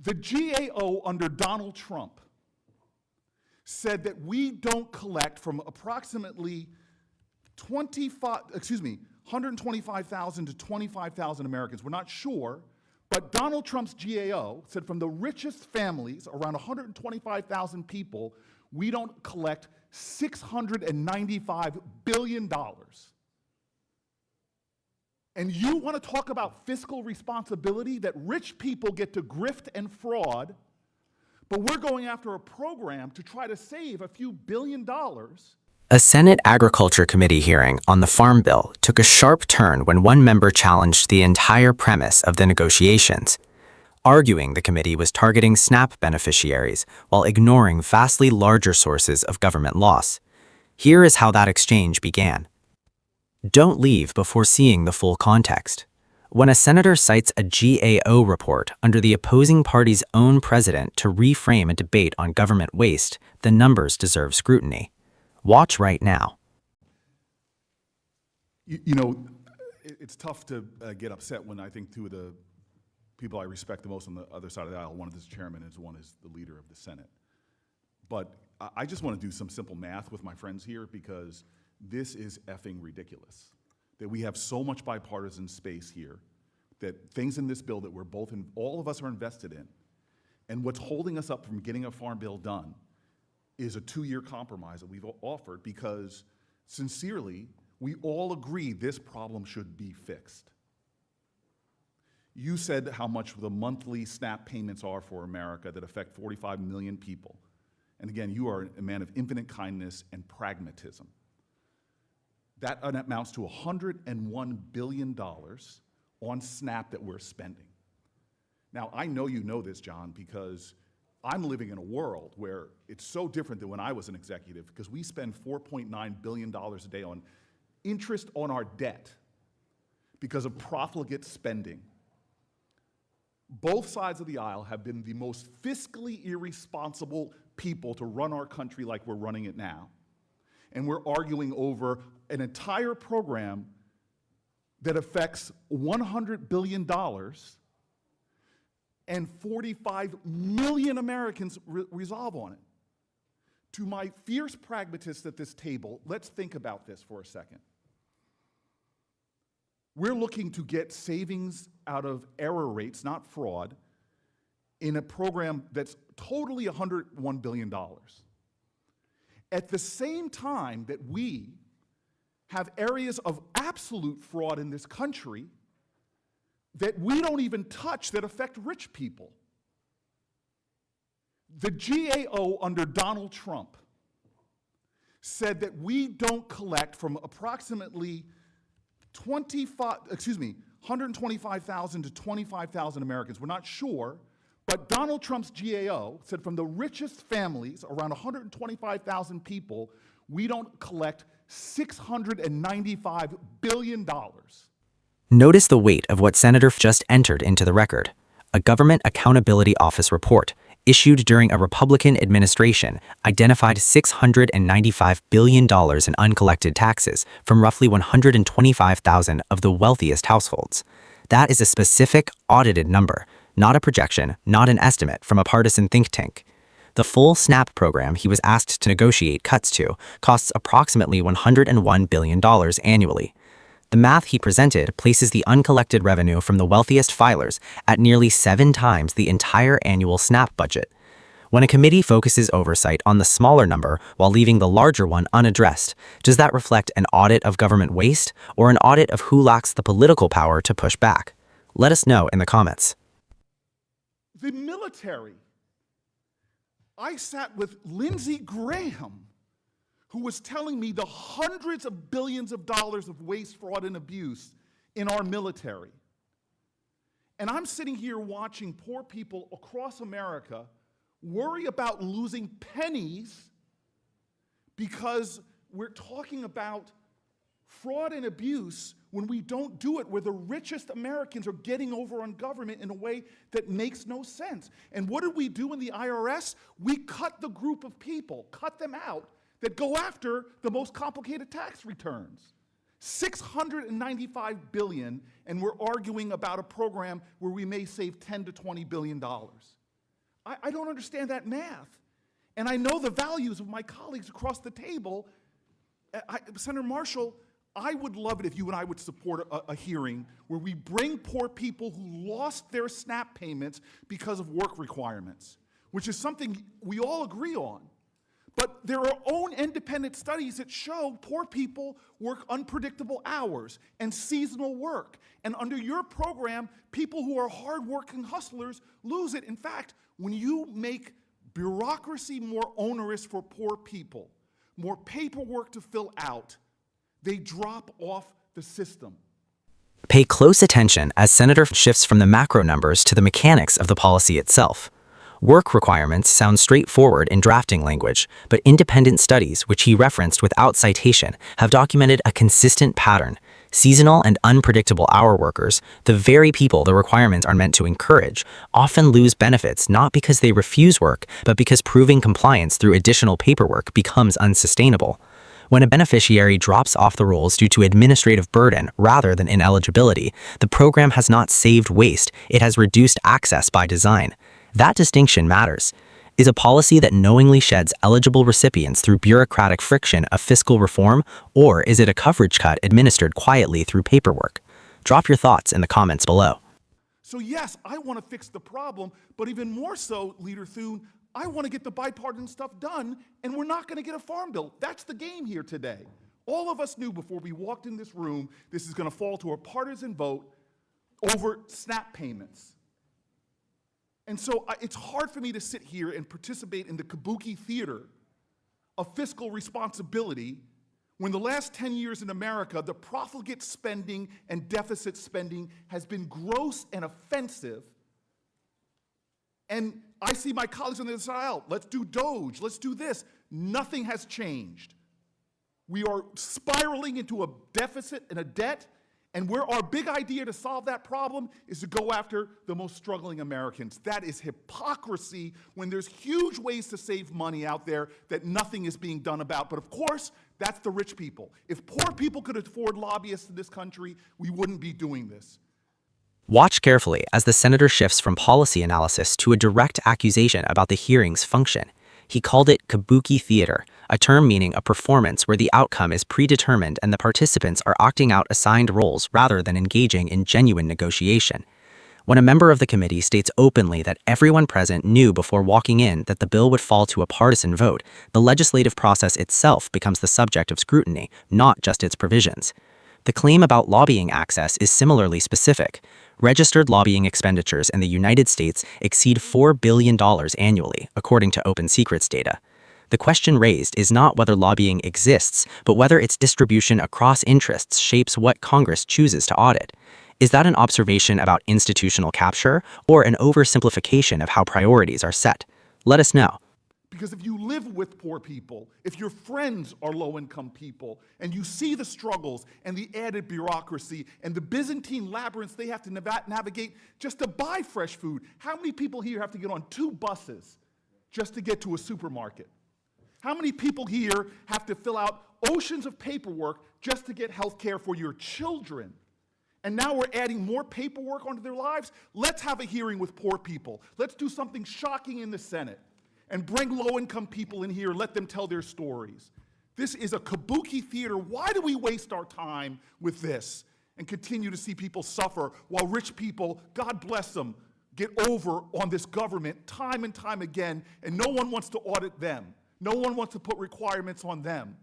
The GAO under Donald Trump said that we don't collect from approximately 125,000 to 25,000 Americans. We're not sure, but Donald Trump's GAO said from the richest families, around 125,000 people, we don't collect $695 billion. And you want to talk about fiscal responsibility, that rich people get to grift and fraud, but we're going after a program to try to save a few $billion. A Senate Agriculture Committee hearing on the Farm Bill took a sharp turn when one member challenged the entire premise of the negotiations, arguing the committee was targeting SNAP beneficiaries while ignoring vastly larger sources of government loss. Here is how that exchange began. Don't leave before seeing the full context. When a senator cites a GAO report under the opposing party's own president to reframe a debate on government waste, the numbers deserve scrutiny. Watch right now. You know, it's tough to get upset when I think two of the people I respect the most on the other side of the aisle, one is chairman and one is the leader of the Senate. But I just want to do some simple math with my friends here, because this is effing ridiculous. That we have so much bipartisan space here, that things in this bill that we're both in, all of us are invested in, and what's holding us up from getting a farm bill done is a 2-year compromise that we've offered, because sincerely, we all agree this problem should be fixed. You said how much the monthly SNAP payments are for America that affect 45 million people. And again, you are a man of infinite kindness and pragmatism. That amounts to $101 billion on SNAP that we're spending. Now, I know you know this, John, because I'm living in a world where it's so different than when I was an executive, because we spend $4.9 billion a day on interest on our debt because of profligate spending. Both sides of the aisle have been the most fiscally irresponsible people to run our country like we're running it now. And we're arguing over an entire program that affects $100 billion, and 45 million Americans resolve on it. To my fierce pragmatists at this table, let's think about this for a second. We're looking to get savings out of error rates, not fraud, in a program that's totally $101 billion. At the same time that we have areas of absolute fraud in this country that we don't even touch that affect rich people. The GAO under Donald Trump said that we don't collect from approximately 125,000 to 25,000 Americans. We're not sure, but Donald Trump's GAO said from the richest families, around 125,000 people, we don't collect $695 billion. Notice the weight of what Senator just entered into the record. A Government Accountability Office report issued during a Republican administration identified $695 billion in uncollected taxes from roughly 125,000 of the wealthiest households. That is a specific, audited number, not a projection, not an estimate from a partisan think tank. The full SNAP program he was asked to negotiate cuts to costs approximately $101 billion annually. The math he presented places the uncollected revenue from the wealthiest filers at nearly 7 times the entire annual SNAP budget. When a committee focuses oversight on the smaller number while leaving the larger one unaddressed, does that reflect an audit of government waste or an audit of who lacks the political power to push back? Let us know in the comments. The military. I sat with Lindsey Graham, who was telling me the hundreds of billions of dollars of waste, fraud, and abuse in our military. And I'm sitting here watching poor people across America worry about losing pennies because we're talking about fraud and abuse when we don't do it, where the richest Americans are getting over on government in a way that makes no sense. And what did we do in the IRS? We cut the group of people, cut them out, that go after the most complicated tax returns. $695 billion, and we're arguing about a program where we may save $10 to $20 billion. I don't understand that math. And I know the values of my colleagues across the table. Senator Marshall, I would love it if you and I would support a hearing where we bring poor people who lost their SNAP payments because of work requirements, which is something we all agree on. But there are own independent studies that show poor people work unpredictable hours and seasonal work. And under your program, people who are hardworking hustlers lose it. In fact, when you make bureaucracy more onerous for poor people, more paperwork to fill out, they drop off the system. Pay close attention as Senator shifts from the macro numbers to the mechanics of the policy itself. Work requirements sound straightforward in drafting language, but independent studies, which he referenced without citation, have documented a consistent pattern. Seasonal and unpredictable hour workers, the very people the requirements are meant to encourage, often lose benefits not because they refuse work, but because proving compliance through additional paperwork becomes unsustainable. When a beneficiary drops off the rolls due to administrative burden rather than ineligibility, the program has not saved waste, it has reduced access by design. That distinction matters. Is a policy that knowingly sheds eligible recipients through bureaucratic friction a fiscal reform, or is it a coverage cut administered quietly through paperwork? Drop your thoughts in the comments below. So yes, I want to fix the problem, but even more so, Leader Thune, I want to get the bipartisan stuff done, and we're not going to get a farm bill. That's the game here today. All of us knew before we walked in this room, this is going to fall to a partisan vote over SNAP payments. And so it's hard for me to sit here and participate in the Kabuki theater of fiscal responsibility when the last 10 years in America, the profligate spending and deficit spending has been gross and offensive. And I see my colleagues on the other side out. Let's do Doge. Let's do this. Nothing has changed. We are spiraling into a deficit and a debt. And where our big idea to solve that problem is to go after the most struggling Americans. That is hypocrisy when there's huge ways to save money out there that nothing is being done about. But of course, that's the rich people. If poor people could afford lobbyists in this country, we wouldn't be doing this. Watch carefully as the senator shifts from policy analysis to a direct accusation about the hearing's function. He called it Kabuki theater, a term meaning a performance where the outcome is predetermined and the participants are acting out assigned roles rather than engaging in genuine negotiation. When a member of the committee states openly that everyone present knew before walking in that the bill would fall to a partisan vote, the legislative process itself becomes the subject of scrutiny, not just its provisions. The claim about lobbying access is similarly specific. Registered lobbying expenditures in the United States exceed $4 billion annually, according to Open Secrets data. The question raised is not whether lobbying exists, but whether its distribution across interests shapes what Congress chooses to audit. Is that an observation about institutional capture, or an oversimplification of how priorities are set? Let us know. Because if you live with poor people, if your friends are low-income people, and you see the struggles and the added bureaucracy and the Byzantine labyrinths they have to navigate just to buy fresh food, how many people here have to get on 2 buses just to get to a supermarket? How many people here have to fill out oceans of paperwork just to get health care for your children? And now we're adding more paperwork onto their lives? Let's have a hearing with poor people. Let's do something shocking in the Senate and bring low-income people in here and let them tell their stories. This is a Kabuki theater. Why do we waste our time with this and continue to see people suffer while rich people, God bless them, get over on this government time and time again, and no one wants to audit them. No one wants to put requirements on them.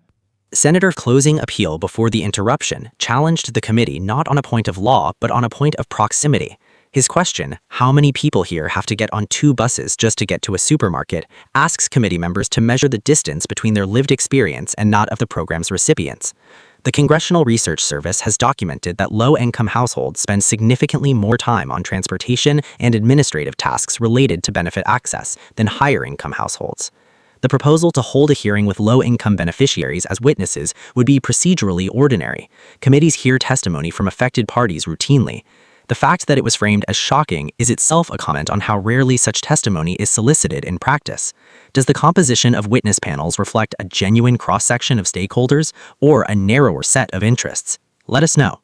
Senator's closing appeal before the interruption challenged the committee not on a point of law, but on a point of proximity. His question, how many people here have to get on 2 buses just to get to a supermarket, asks committee members to measure the distance between their lived experience and not of the program's recipients. The Congressional Research Service has documented that low-income households spend significantly more time on transportation and administrative tasks related to benefit access than higher-income households. The proposal to hold a hearing with low-income beneficiaries as witnesses would be procedurally ordinary. Committees hear testimony from affected parties routinely. The fact that it was framed as shocking is itself a comment on how rarely such testimony is solicited in practice. Does the composition of witness panels reflect a genuine cross-section of stakeholders or a narrower set of interests? Let us know.